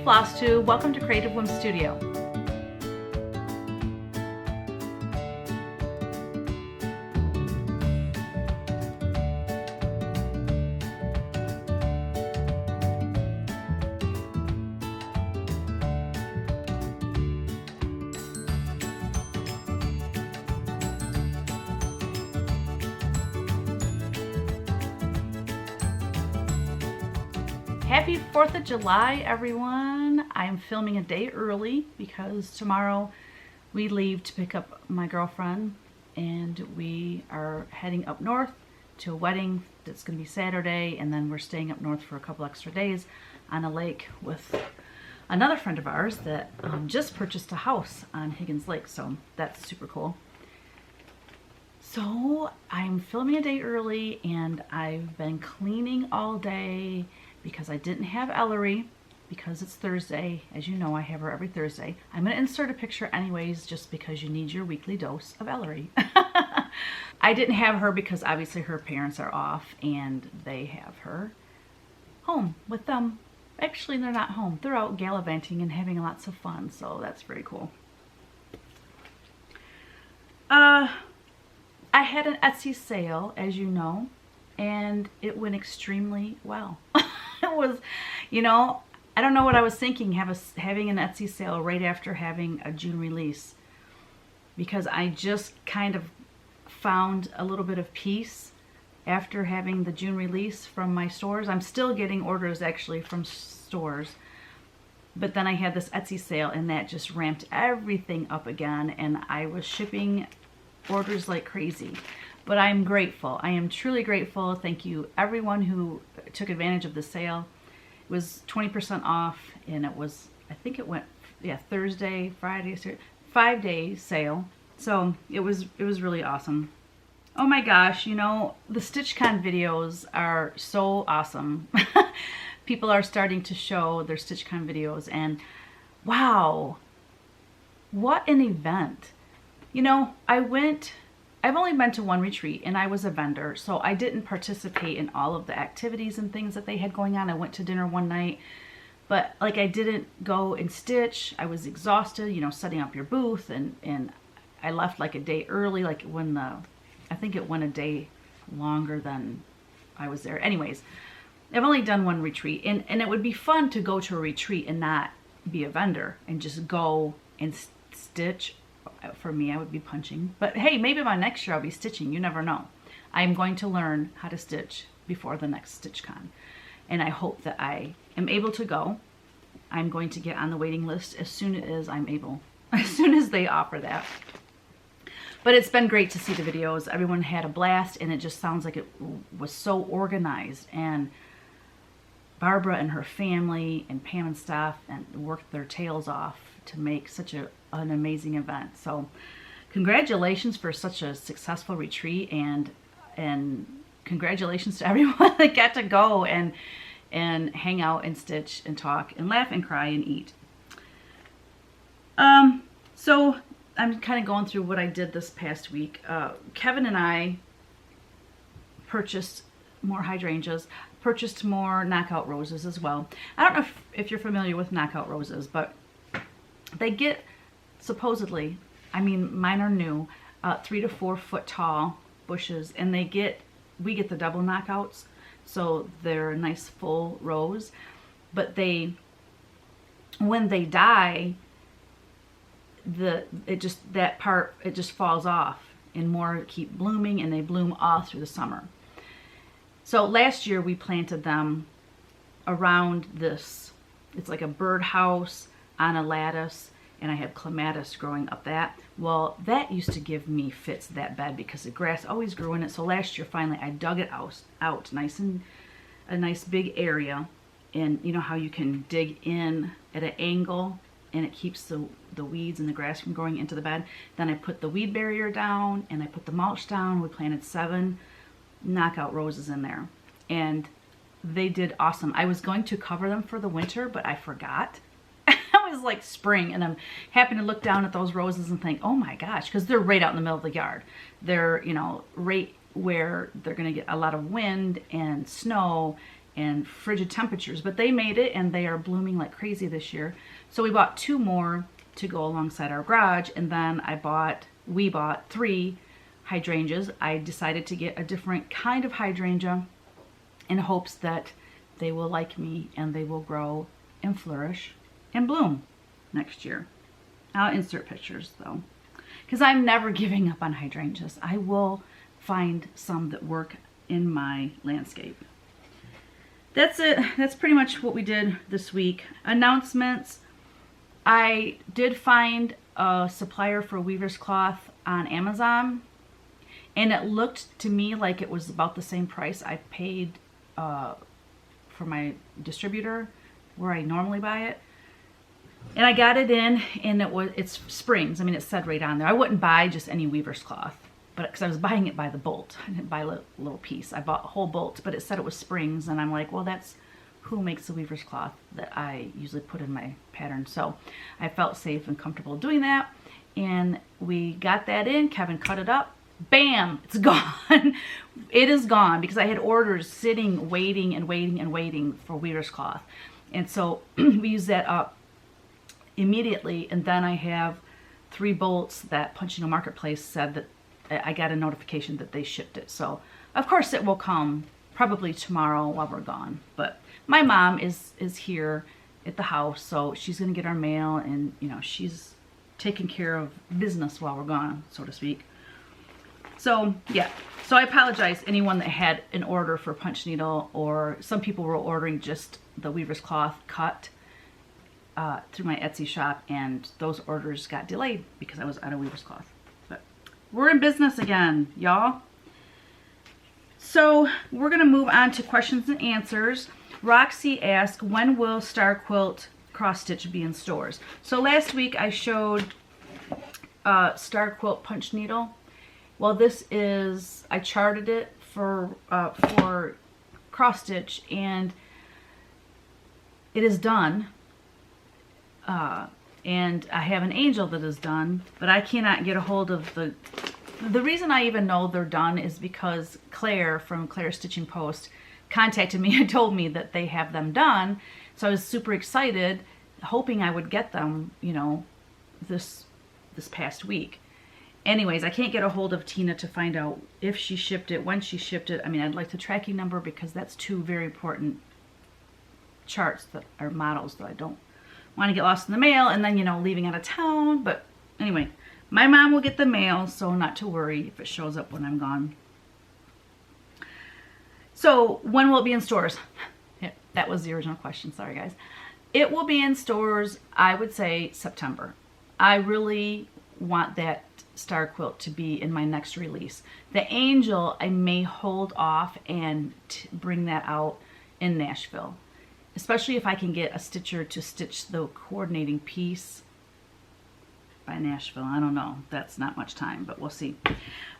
Flosstube, welcome to Creative Whim Studio. Happy 4th of July, everyone. I'm filming a day early because tomorrow we leave to pick up my girlfriend and we are heading up north to a wedding that's going to be Saturday, and then we're staying up north for a couple extra days on a lake with another friend of ours that just purchased a house on Higgins Lake, so that's super cool. So I'm filming a day early and I've been cleaning all day because I didn't have Ellery because it's Thursday. As you know, I have her every Thursday. I'm going to insert a picture anyways just because you need your weekly dose of Ellery. I didn't have her because obviously her parents are off and they have her home with them. Actually, they're not home. They're out gallivanting and having lots of fun, so that's very cool. I had an Etsy sale, as you know, and it went extremely well. It was, you know, I don't know what I was thinking having an Etsy sale right after having a June release, because I just kind of found a little bit of peace after having the June release from my stores. I'm still getting orders actually from stores, but then I had this Etsy sale and that just ramped everything up again, and I was shipping orders like crazy. But I'm grateful. I am truly grateful. Thank you everyone who took advantage of the sale. It was 20% off, and it was, I think it went, yeah, Thursday, Friday, 5-day sale. So it was really awesome. Oh my gosh, you know, the StitchCon videos are so awesome. People are starting to show their StitchCon videos, and wow, what an event. You know, I've only been to one retreat and I was a vendor, so I didn't participate in all of the activities and things that they had going on. I went to dinner one night, but like I didn't go and stitch. I was exhausted, you know, setting up your booth, and I left like a day early, like when I think it went a day longer than I was there. Anyways, I've only done one retreat, and it would be fun to go to a retreat and not be a vendor and just go and stitch. For me, I would be punching, but hey, maybe by next year I'll be stitching. You never know. I'm going to learn how to stitch before the next StitchCon, and I hope that I am able to go. I'm going to get on the waiting list as soon as I'm able, as soon as they offer that. But it's been great to see the videos. Everyone had a blast, and it just sounds like it was so organized, and Barbara and her family and Pam and staff and worked their tails off to make such an amazing event. So congratulations for such a successful retreat, and congratulations to everyone that got to go and hang out and stitch and talk and laugh and cry and eat. So I'm kind of going through what I did this past week. Kevin and I purchased more hydrangeas, purchased more knockout roses as well. I don't know if you're familiar with knockout roses, but they get, supposedly, I mean, mine are new, 3 to 4 foot tall bushes, and we get the double knockouts, so they're a nice full rose. But when they die, it just falls off, and more keep blooming, and they bloom all through the summer. So last year we planted them around this, it's like a birdhouse on a lattice, and I had clematis growing up that. Well, that used to give me fits, that bed, because the grass always grew in it. So last year finally I dug it out nice, and a nice big area, and you know how you can dig in at an angle and it keeps the weeds and the grass from growing into the bed. Then I put the weed barrier down and I put the mulch down. We planted 7 knockout roses in there, and they did awesome. I was going to cover them for the winter, but I forgot. It was like spring, and I'm happy to look down at those roses and think, oh my gosh, because they're right out in the middle of the yard. They're, you know, right where they're going to get a lot of wind and snow and frigid temperatures, but they made it and they are blooming like crazy this year. So we bought 2 more to go alongside our garage, and then we bought 3 hydrangeas. I decided to get a different kind of hydrangea in hopes that they will like me and they will grow and flourish and bloom next year. I'll insert pictures though, because I'm never giving up on hydrangeas. I will find some that work in my landscape. That's it. That's pretty much what we did this week. Announcements. I did find a supplier for weaver's cloth on Amazon, and it looked to me like it was about the same price I paid for my distributor where I normally buy it. And I got it in, and it's Springs. I mean, it said right on there. I wouldn't buy just any weaver's cloth, but because I was buying it by the bolt. I didn't buy a little piece. I bought a whole bolt, but it said it was Springs, and I'm like, well, that's who makes the weaver's cloth that I usually put in my pattern. So I felt safe and comfortable doing that, and we got that in. Kevin cut it up. Bam! It's gone. It is gone because I had orders sitting, waiting and waiting and waiting for weaver's cloth. And so we used that up immediately, and then I have 3 bolts that Punch Needle Marketplace said that I got a notification that they shipped it. So of course it will come probably tomorrow while we're gone. But my mom is here at the house, so she's gonna get our mail, and you know, she's taking care of business while we're gone, so to speak. So yeah, so I apologize anyone that had an order for punch needle, or some people were ordering just the weaver's cloth cut through my Etsy shop, and those orders got delayed because I was out of weaver's cloth. But we're in business again, y'all. So we're gonna move on to questions and answers. Roxy asked, when will Star Quilt cross stitch be in stores? So last week I showed Star Quilt punch needle. Well, this is, I charted it for cross stitch, and it is done. And I have an angel that is done, but I cannot get a hold of the reason I even know they're done is because Claire from Claire's Stitching Post contacted me and told me that they have them done. So I was super excited, hoping I would get them, you know, this past week. Anyways, I can't get a hold of Tina to find out if she shipped it, when she shipped it. I mean, I'd like the tracking number because that's 2 very important charts that are models that I don't want to get lost in the mail and then, you know, leaving out of town. But anyway, my mom will get the mail, so not to worry if it shows up when I'm gone. So when will it be in stores? Yeah, that was the original question. Sorry, guys. It will be in stores, I would say, September. I really want that Star Quilt to be in my next release. The angel, I may hold off and bring that out in Nashville, especially if I can get a stitcher to stitch the coordinating piece by Nashville. I don't know. That's not much time, but we'll see.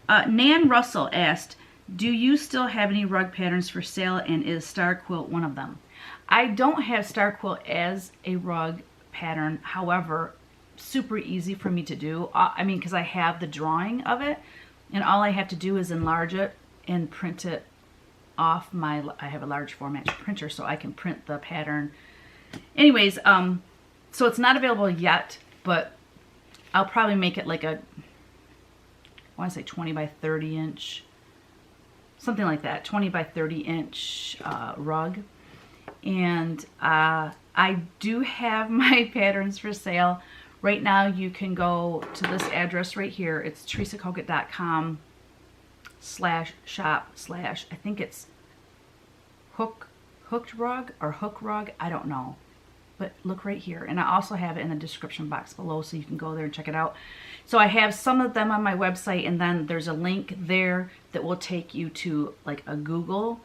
Nan Russell asked, do you still have any rug patterns for sale, and is Star Quilt one of them? I don't have Star Quilt as a rug pattern. However, super easy for me to do. I mean, because I have the drawing of it, and all I have to do is enlarge it and print it off my, I have a large format printer, so I can print the pattern. Anyways, so it's not available yet, but I'll probably make it like a, I want to say 20 by 30 inch, something like that, 20 by 30 inch rug. And I do have my patterns for sale. Right now you can go to this address right here. It's teresakogut.com/shop/ I think it's hooked rug or hook rug. I don't know. But look right here. And I also have it in the description box below, so you can go there and check it out. So I have some of them on my website, and then there's a link there that will take you to like a Google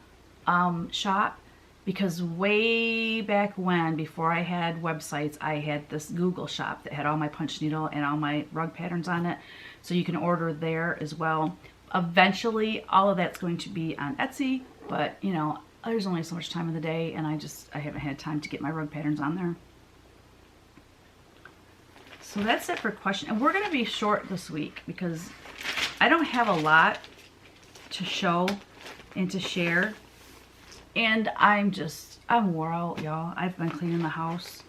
shop. Because way back when, before I had websites, I had this Google shop that had all my punch needle and all my rug patterns on it. So you can order there as well. Eventually, all of that's going to be on Etsy, but you know, there's only so much time in the day, and I haven't had time to get my rug patterns on there. So that's it for questions. And we're going to be short this week because I don't have a lot to show and to share. And I'm wore out, y'all. I've been cleaning the house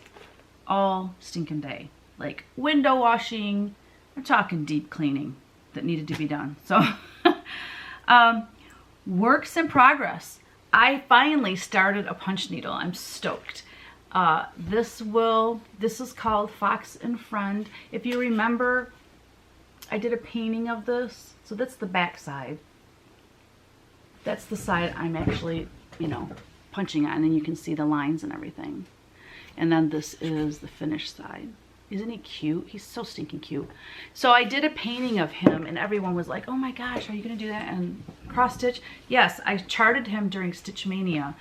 all stinking day. Like window washing, I'm talking deep cleaning that needed to be done. So, works in progress. I finally started a punch needle. I'm stoked. This is called Fox and Friend. If you remember, I did a painting of this. So that's the back side. That's the side I'm actually, you know, punching on, and you can see the lines and everything. And then this is the finished side. Isn't he cute? He's so stinking cute. So I did a painting of him, and everyone was like, oh my gosh, are you gonna do that and cross stitch? Yes, I charted him during Stitch Mania.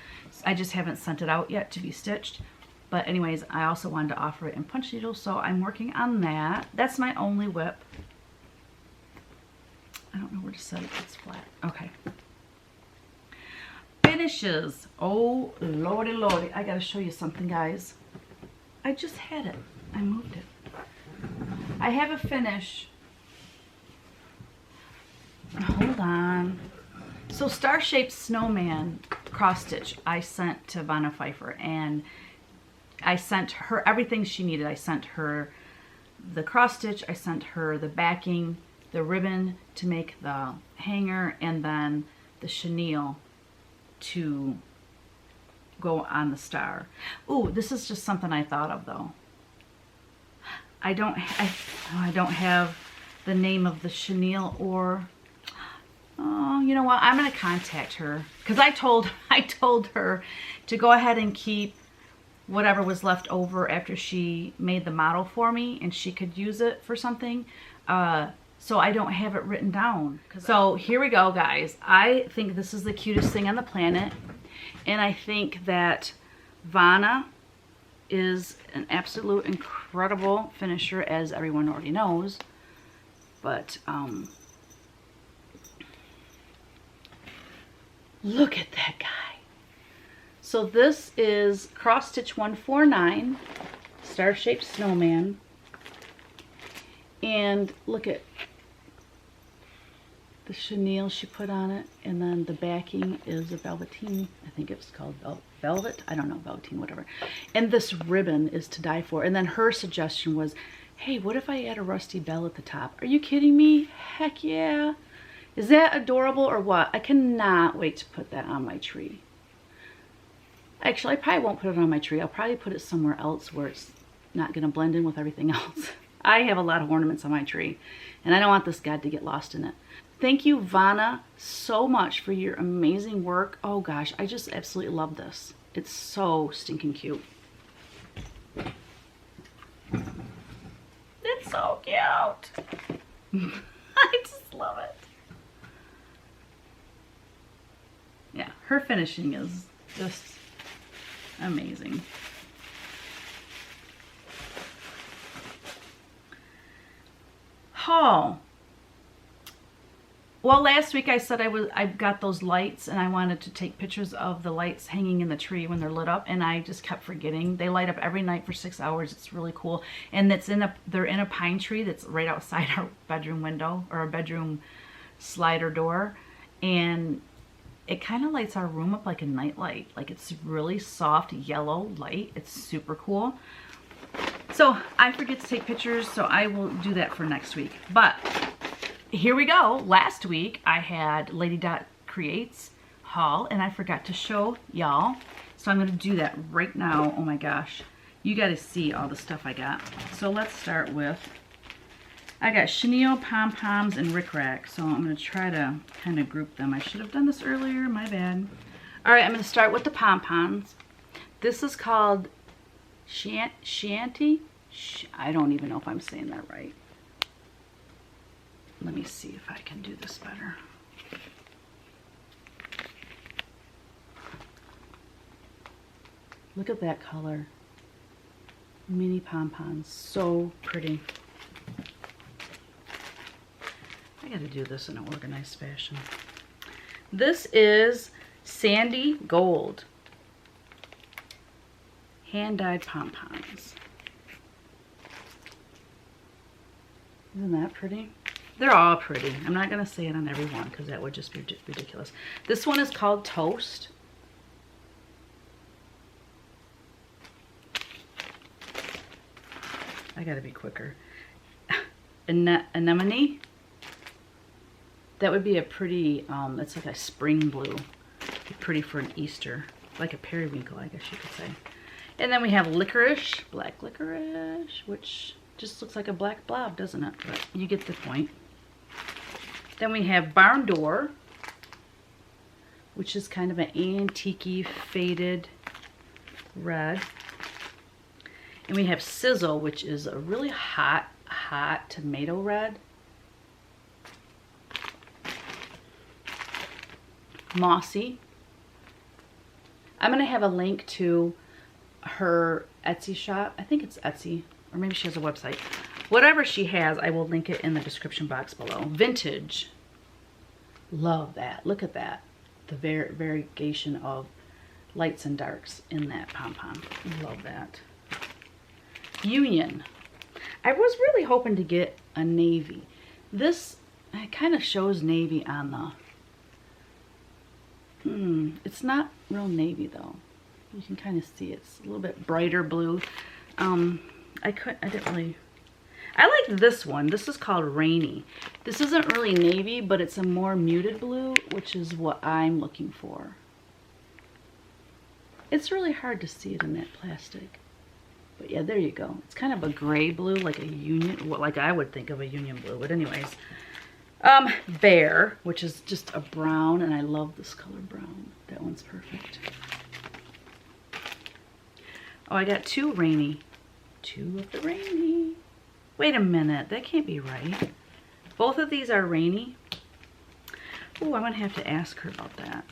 I just haven't sent it out yet to be stitched. But anyways, I also wanted to offer it in punch needle, so I'm working on that. That's my only whip. I don't know where to set it, it's flat. Okay. Finishes. Oh, lordy, lordy. I gotta show you something, guys. I just had it. I moved it. I have a finish. Hold on. So Star-Shaped Snowman cross stitch I sent to Vonna Pfieffer, and I sent her everything she needed. I sent her the cross stitch, I sent her the backing, the ribbon to make the hanger, and then the chenille to go on the star. Ooh, this is just something I thought of though. I don't have the name of the chenille, or oh, you know what? I'm gonna contact her because I told her to go ahead and keep whatever was left over after she made the model for me, and she could use it for something. So I don't have it written down. So here we go, guys. I think this is the cutest thing on the planet, and I think that Vonna is an absolute incredible finisher, as everyone already knows. But look at that guy. So this is Cross Stitch 149, Star-Shaped Snowman. And look at the chenille she put on it, and then the backing is a velveteen. I think it was called velvet. I don't know, velveteen, whatever. And this ribbon is to die for. And then her suggestion was, hey, what if I add a rusty bell at the top? Are you kidding me? Heck yeah. Is that adorable or what? I cannot wait to put that on my tree. Actually, I probably won't put it on my tree. I'll probably put it somewhere else where it's not going to blend in with everything else. I have a lot of ornaments on my tree, and I don't want this guy to get lost in it. Thank you, Vonna, so much for your amazing work. Oh gosh, I just absolutely love this. It's so stinking cute. It's so cute. I just love it. Yeah, her finishing is just amazing. Oh, well, last week I said I got those lights, and I wanted to take pictures of the lights hanging in the tree when they're lit up, and I just kept forgetting. They light up every night for 6 hours. It's really cool, and they're in a pine tree that's right outside our bedroom window, or our bedroom slider door, and it kind of lights our room up like a night light. Like, it's really soft yellow light. It's super cool. So I forget to take pictures, so I will do that for next week. But here we go. Last week I had Lady Dot Creates haul, and I forgot to show y'all. So I'm going to do that right now. Oh my gosh. You got to see all the stuff I got. So let's start with, I got chenille, pom-poms, and rickrack. So I'm going to try to kind of group them. I should have done this earlier. My bad. All right, I'm going to start with the pom-poms. This is called Shanty. I don't even know if I'm saying that right. Let me see if I can do this better. Look at that color. Mini pom-poms. So pretty. I gotta do this in an organized fashion. This is Sandy Gold. Hand-dyed pom-poms. Isn't that pretty? They're all pretty. I'm not going to say it on every one because that would just be ridiculous. This one is called Toast. I gotta be quicker. Anemone. That would be a pretty, it's like a spring blue. Be pretty for an Easter. Like a periwinkle, I guess you could say. And then we have licorice, black licorice, which just looks like a black blob, doesn't it? But you get the point. Then we have barn door, which is kind of an antique-y, faded red. And we have sizzle, which is a really hot tomato red. Mossy. I'm going to have a link to her Etsy shop. I think it's Etsy, or maybe she has a website. Whatever she has, I will link it in the description box below. Vintage. Love that. Look at that. The variegation of lights and darks in that pom-pom. Love that. Union. I was really hoping to get a navy. This, it kind of shows navy on the... it's not real navy though. You can kind of see it's a little bit brighter blue. I didn't really... I like this one. This is called Rainy. This isn't really navy, but it's a more muted blue, which is what I'm looking for. It's really hard to see it in that plastic. But yeah, there you go. It's kind of a gray blue, like a union, like I would think of a union blue. But anyways, Bear, which is just a brown, and I love this color brown. That one's perfect. Oh, I got two Rainy. Two of the Rainy. Wait a minute, that can't be right. Both of these are Rainy. Oh, I'm gonna have to ask her about that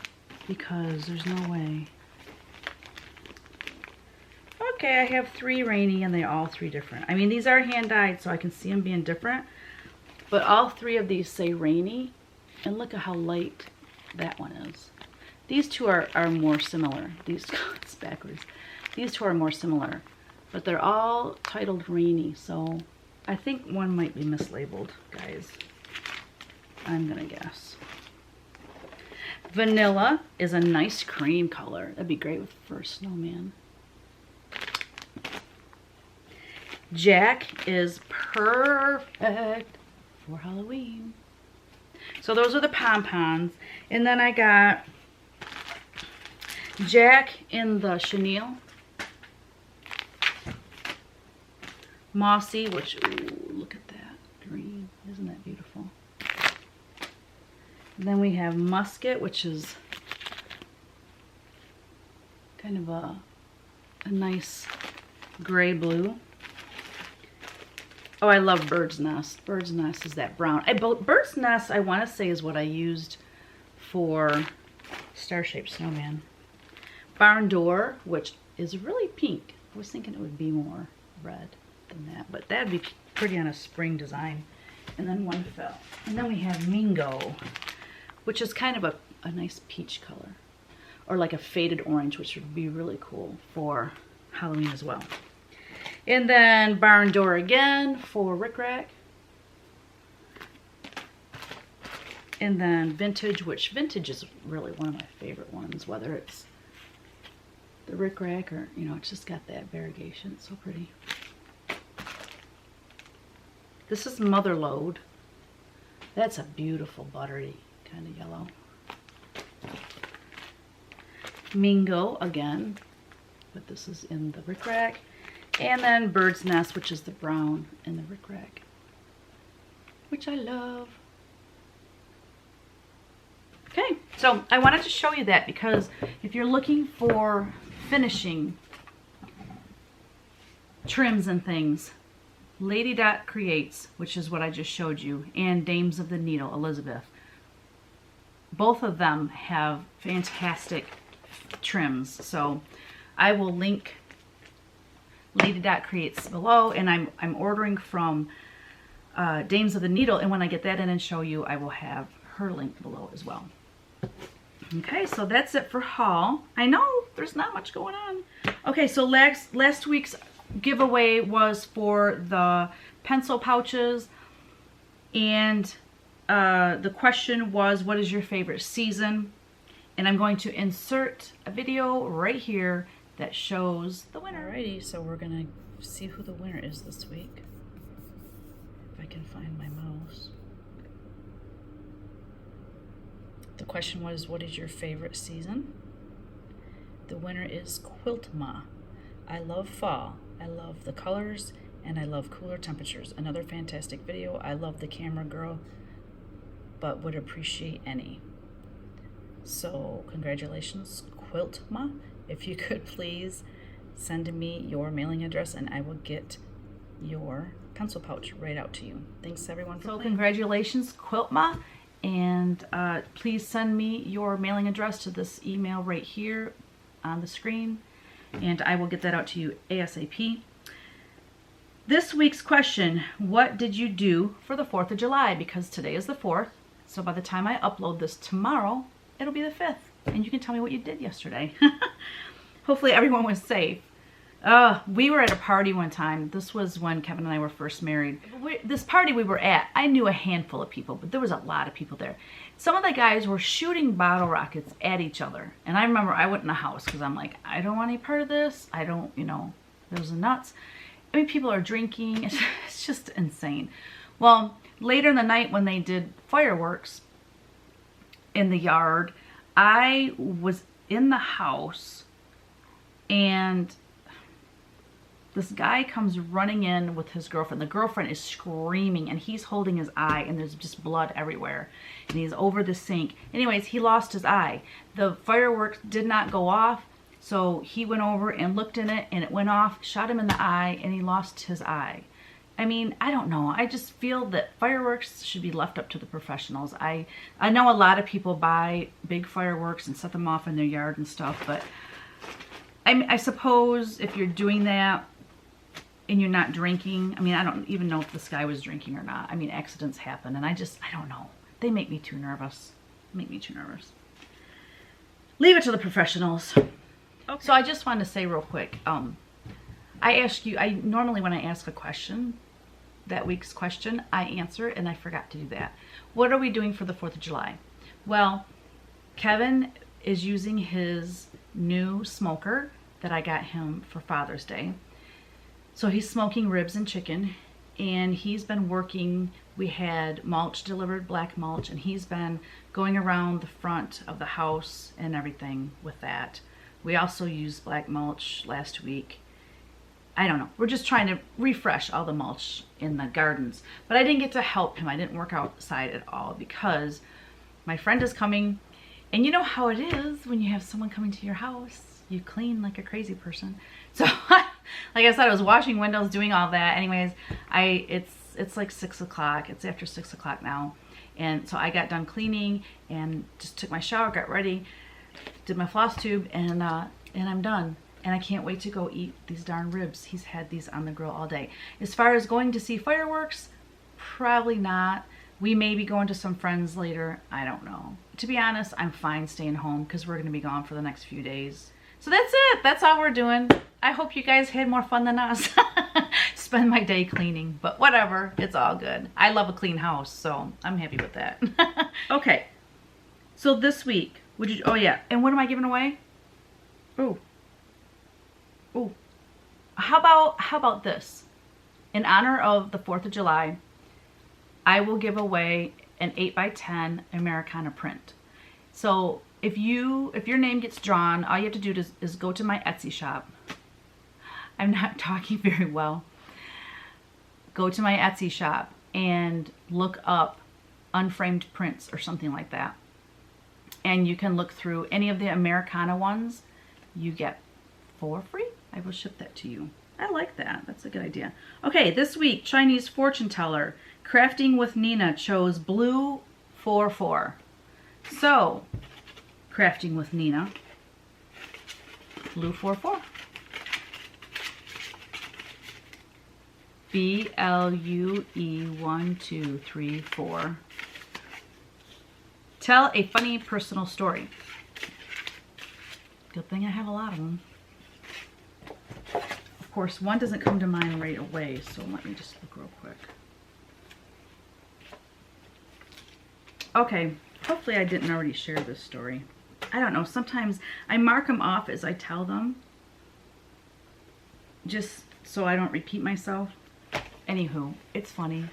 because there's no way. Okay, I have three Rainy and they're all three different. I mean, these are hand dyed, so I can see them being different. But all three of these say Rainy, and look at how light that one is. These two are more similar. These, it's backwards. These two are more similar, but they're all titled Rainy, so I think one might be mislabeled, guys. I'm gonna guess. Vanilla is a nice cream color. That'd be great for a snowman. Jack is perfect for Halloween. So those are the pom-poms. And then I got Jack in the chenille. Mossy, which, ooh, look at that green. Isn't that beautiful? And then we have Musket, which is kind of a nice gray blue. Oh, I love Bird's Nest. Bird's Nest is that brown. Bird's Nest, I want to say, is what I used for Star-Shaped Snowman. Barn Door, which is really pink. I was thinking it would be more red than that, but that'd be pretty on a spring design. And then one fell. And then we have Mingo, which is kind of a nice peach color. Or like a faded orange, which would be really cool for Halloween as well. And then Barn Door again for Rick Rack. And then Vintage, which Vintage is really one of my favorite ones, whether it's the Rick Rack or, you know, it's just got that variegation. It's so pretty. This is Mother Lode. That's a beautiful buttery kind of yellow. Mingo again, but this is in the Rick Rack. And then Bird's Nest, which is the brown in the Rick Rack, which I love. Okay, so I wanted to show you that because if you're looking for finishing trims and things, Lady Dot Creates, which is what I just showed you, and Dames of the Needle, Elizabeth, both of them have fantastic trims. So I will link Lady Dot Creates below, and I'm ordering from Dames of the Needle, and when I get that in and show you, I will have her link below as well. Okay, so that's it for haul. I know there's not much going on. Okay, so last week's giveaway was for the pencil pouches, and the question was, what is your favorite season? And I'm going to insert a video right here that shows the winner. Alrighty, so we're gonna see who the winner is this week. If I can find my mouse. The question was, what is your favorite season? The winner is Quiltma. I love fall. I love the colors and I love cooler temperatures. Another fantastic video. I love the camera girl, but would appreciate any. So congratulations, Quiltma. If you could please send me your mailing address and I will get your pencil pouch right out to you. Thanks everyone for playing. Congratulations, Quiltma. And please send me your mailing address to this email right here on the screen, and I will get that out to you ASAP. This week's question, what did you do for the 4th of July? Because today is the 4th, so by the time I upload this tomorrow, it'll be the 5th, and you can tell me what you did yesterday. Hopefully everyone was safe. We were at a party one time. This was when Kevin and I were first married. This party we were at, I knew a handful of people, but there was a lot of people there. Some of the guys were shooting bottle rockets at each other. And I remember I went in the house because I'm like, I don't want any part of this. I don't, you know, those are nuts. I mean, people are drinking. It's just insane. Well, later in the night when they did fireworks in the yard, I was in the house and this guy comes running in with his girlfriend. The girlfriend is screaming and he's holding his eye and there's just blood everywhere. And he's over the sink. Anyways, he lost his eye. The fireworks did not go off. So he went over and looked in it and it went off, shot him in the eye, and he lost his eye. I mean, I don't know. I just feel that fireworks should be left up to the professionals. I know a lot of people buy big fireworks and set them off in their yard and stuff, but I suppose if you're doing that, and you're not drinking, I mean, I don't even know if this guy was drinking or not. I mean, accidents happen, and I don't know. They make me too nervous. Make me too nervous. Leave it to the professionals. Okay. So I just wanted to say real quick, I ask you, normally when I ask a question, that week's question, I answer, and I forgot to do that. What are we doing for the 4th of July? Well, Kevin is using his new smoker that I got him for Father's Day. So he's smoking ribs and chicken, and he's been working. We had mulch delivered, black mulch, and he's been going around the front of the house and everything with that. We also used black mulch last week. I don't know. We're just trying to refresh all the mulch in the gardens. But I didn't get to help him. I didn't work outside at all because my friend is coming. And you know how it is when you have someone coming to your house. You clean like a crazy person. So, like I said, I was washing windows, doing all that. Anyways, it's like 6 o'clock. It's after 6 o'clock now. And so I got done cleaning and just took my shower, got ready, did my Flosstube, and I'm done. And I can't wait to go eat these darn ribs. He's had these on the grill all day. As far as going to see fireworks, probably not. We may be going to some friends later. I don't know. To be honest, I'm fine staying home because we're going to be gone for the next few days. So that's it. That's all we're doing. I hope you guys had more fun than us. Spend my day cleaning, but whatever. It's all good. I love a clean house, so I'm happy with that. Okay. So this week, oh yeah, and what am I giving away? Ooh. Ooh. How about this? In honor of the 4th of July, I will give away an 8x10 Americana print. So if your name gets drawn, all you have to do is go to my Etsy shop. I'm not talking very well. Go to my Etsy shop and look up unframed prints or something like that. And you can look through any of the Americana ones. You get for free. I will ship that to you. I like that. That's a good idea. Okay, this week, Chinese fortune teller, Crafting with Nina chose blue 44. So, Crafting with Nina, blue 44. BLUE 1 2 3 4. Tell a funny personal story. Good thing I have a lot of them. Of course, one doesn't come to mind right away, so let me just look real quick. Okay, hopefully I didn't already share this story. I don't know, sometimes I mark them off as I tell them. Just so I don't repeat myself. Anywho, it's funny.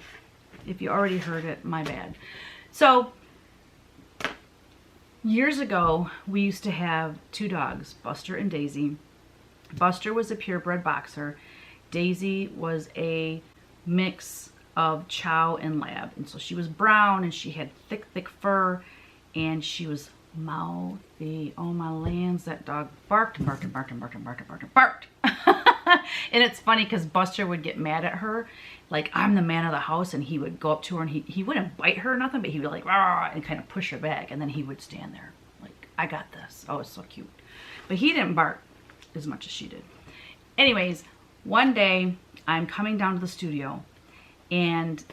If you already heard it, my bad. So, years ago, we used to have 2 dogs, Buster and Daisy. Buster was a purebred boxer. Daisy was a mix of Chow and Lab. And so she was brown and she had thick, thick fur and she was mouthy. Oh my lands, that dog barked and barked and barked and barked and barked and barked and barked. And it's funny because Buster would get mad at her. Like, I'm the man of the house, and he would go up to her and he wouldn't bite her or nothing, but he would like, rah, and kind of push her back. And then he would stand there like, I got this. Oh, it's so cute. But he didn't bark as much as she did. Anyways, one day I'm coming down to the studio and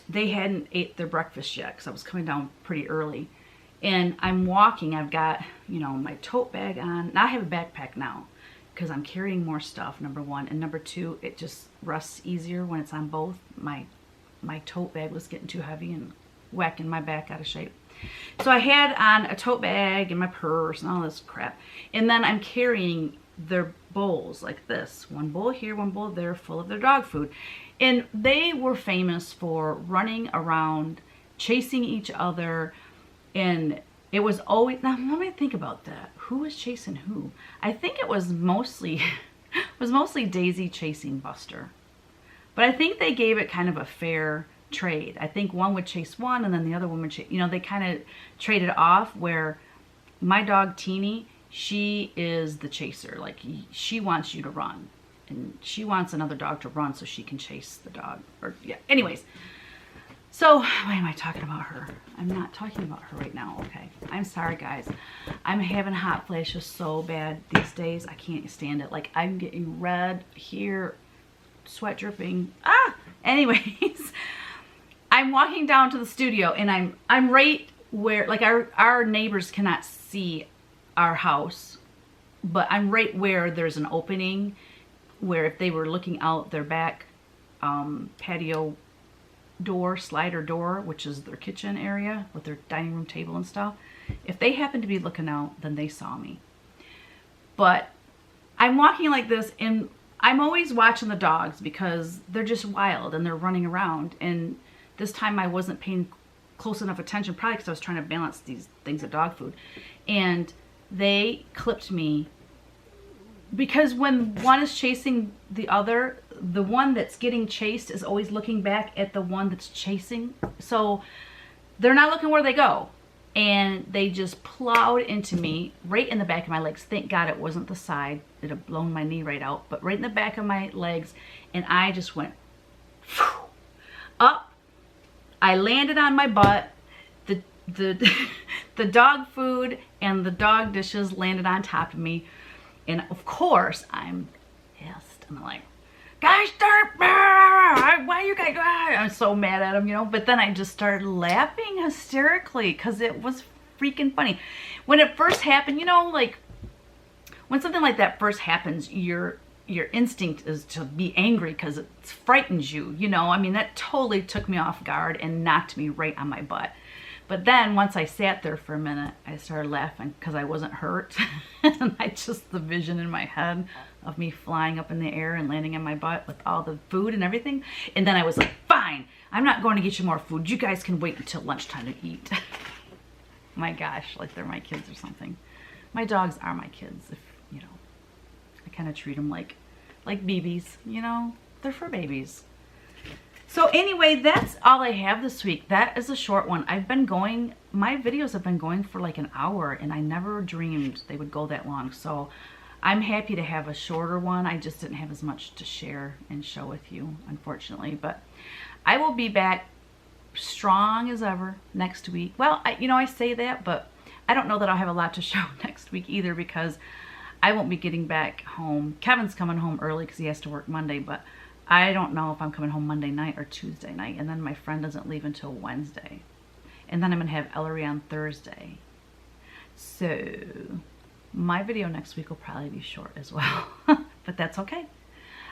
they hadn't ate their breakfast yet because I was coming down pretty early. And I'm walking, I've got, you know, my tote bag on. Now I have a backpack now because I'm carrying more stuff, number one. And number two, it just rests easier when it's on both. My tote bag was getting too heavy and whacking my back out of shape. So I had on a tote bag and my purse and all this crap. And then I'm carrying their bowls like this. One bowl here, one bowl there, full of their dog food. And they were famous for running around, chasing each other. And it was always, now let me think about that. Who was chasing who? I think it was mostly, Daisy chasing Buster. But I think they gave it kind of a fair trade. I think one would chase one and then the other one would chase, you know, they kind of traded off where my dog Teeny, she is the chaser. Like, she wants you to run and she wants another dog to run so she can chase the dog. Or yeah, anyways. So, why am I talking about her? I'm not talking about her right now, okay? I'm sorry, guys. I'm having hot flashes so bad these days. I can't stand it. Like, I'm getting red here, sweat dripping. Ah! Anyways, I'm walking down to the studio, and I'm right where, like, our neighbors cannot see our house, but I'm right where there's an opening where if they were looking out their back patio door, slider door, which is their kitchen area with their dining room table and stuff, if they happened to be looking out, then they saw me. But I'm walking like this and I'm always watching the dogs because they're just wild and they're running around. And this time I wasn't paying close enough attention, probably because I was trying to balance these things of dog food. And they clipped me because when one is chasing the other, the one that's getting chased is always looking back at the one that's chasing. So they're not looking where they go. And they just plowed into me right in the back of my legs. Thank God it wasn't the side. It'd have blown my knee right out. But right in the back of my legs. And I just went up. I landed on my butt. The dog food and the dog dishes landed on top of me. And of course, I'm pissed. I'm like, gosh darn, why you guys, I'm so mad at him, you know. But then I just started laughing hysterically because it was freaking funny. When it first happened, you know, like when something like that first happens, your instinct is to be angry because it frightens you, you know. I mean, that totally took me off guard and knocked me right on my butt. But then once I sat there for a minute, I started laughing because I wasn't hurt. And the vision in my head of me flying up in the air and landing on my butt with all the food and everything. And then I was like, fine, I'm not going to get you more food. You guys can wait until lunchtime to eat. My gosh, like they're my kids or something. My dogs are my kids, if, you know. I kind of treat them like babies, you know. They're for babies. So anyway, that's all I have this week. That is a short one. My videos have been going for like an hour and I never dreamed they would go that long. So I'm happy to have a shorter one. I just didn't have as much to share and show with you, unfortunately. But I will be back strong as ever next week. Well, I say that, but I don't know that I'll have a lot to show next week either because I won't be getting back home. Kevin's coming home early because he has to work Monday, but I don't know if I'm coming home Monday night or Tuesday night. And then my friend doesn't leave until Wednesday. And then I'm going to have Ellery on Thursday. So my video next week will probably be short as well. But that's okay.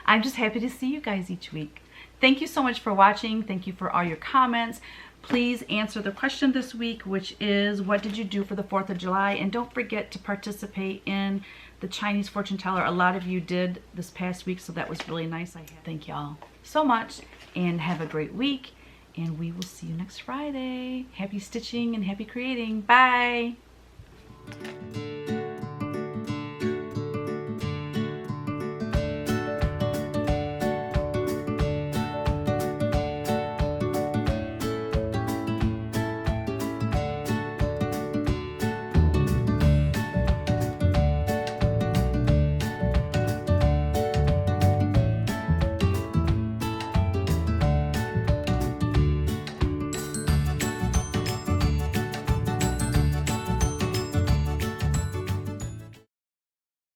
I'm just happy to see you guys each week. Thank you so much for watching. Thank you for all your comments. Please answer the question this week, which is, what did you do for the 4th of July? And don't forget to participate in the Chinese fortune teller. A lot of you did this past week, so that was really nice. Thank y'all so much, and have a great week, and we will see you next Friday. Happy stitching and happy creating. Bye.